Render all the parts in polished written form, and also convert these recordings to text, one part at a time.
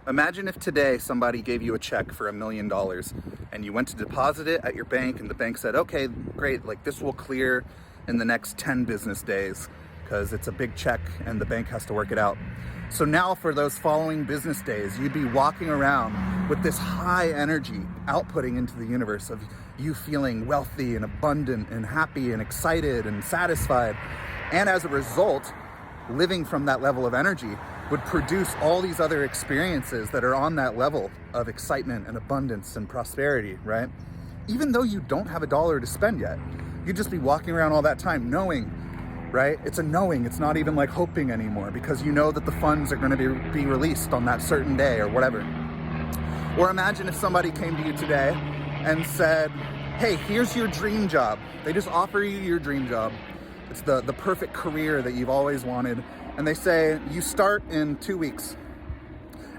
Imagine if today somebody gave you a check for $1 million and you went to deposit it at your bank and the bank said, okay, great, like this will clear in the next 10 business days because it's a big check and the bank has to work it out. So now for those following business days, you'd be walking around with this high energy outputting into the universe of you feeling wealthy and abundant and happy and excited and satisfied. And as a result, living from that level of energy would produce all these other experiences that are on that level of excitement and abundance and prosperity, right? Even though you don't have a dollar to spend yet, you'd just be walking around all that time knowing, right? It's a knowing. It's not even like hoping anymore because you know that the funds are going to be released on that certain day or whatever. Or imagine if somebody came to you today and said, hey, here's your dream job. They just offer you your dream job. It's the perfect career that you've always wanted. And they say, you start in 2 weeks.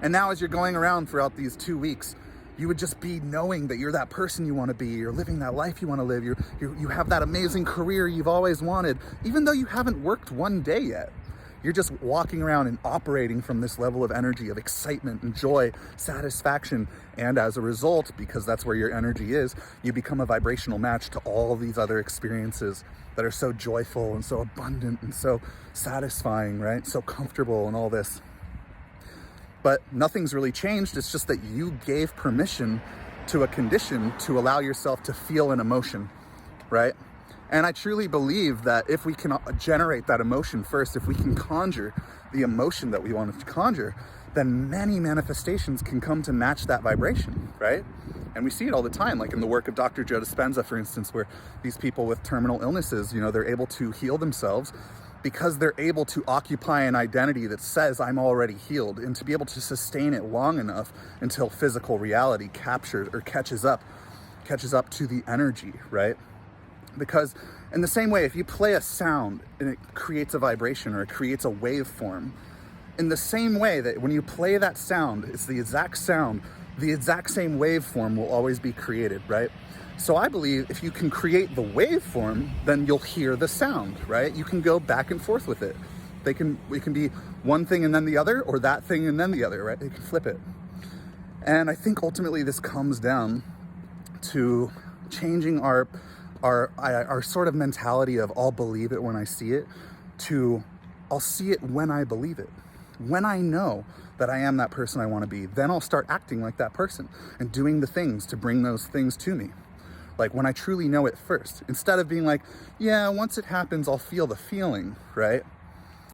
And now as you're going around throughout these 2 weeks, you would just be knowing that you're that person you want to be. You're living that life you want to live. You have that amazing career you've always wanted, even though you haven't worked one day yet. You're just walking around and operating from this level of energy, of excitement and joy, satisfaction. And as a result, because that's where your energy is, you become a vibrational match to all these other experiences that are so joyful and so abundant and so satisfying, right? So comfortable and all this. But nothing's really changed. It's just that you gave permission to a condition to allow yourself to feel an emotion, right? And I truly believe that if we can generate that emotion first, if we can conjure the emotion that we want to conjure, then many manifestations can come to match that vibration, right? And we see it all the time, like in the work of Dr. Joe Dispenza, for instance, where these people with terminal illnesses, they're able to heal themselves because they're able to occupy an identity that says I'm already healed, and to be able to sustain it long enough until physical reality captures or catches up to the energy, right? Because in the same way, if you play a sound and it creates a vibration or it creates a waveform, in the same way that when you play that sound, it's the exact sound, the exact same waveform will always be created, right? So I believe if you can create the waveform, then you'll hear the sound, right? You can go back and forth with it. It can be one thing and then the other, or that thing and then the other, right? You can flip it. And I think ultimately this comes down to changing our sort of mentality of I'll believe it when I see it to I'll see it when I believe it. When I know that I am that person I want to be, then I'll start acting like that person and doing the things to bring those things to me. Like when I truly know it first, instead of being like, yeah, once it happens, I'll feel the feeling, right?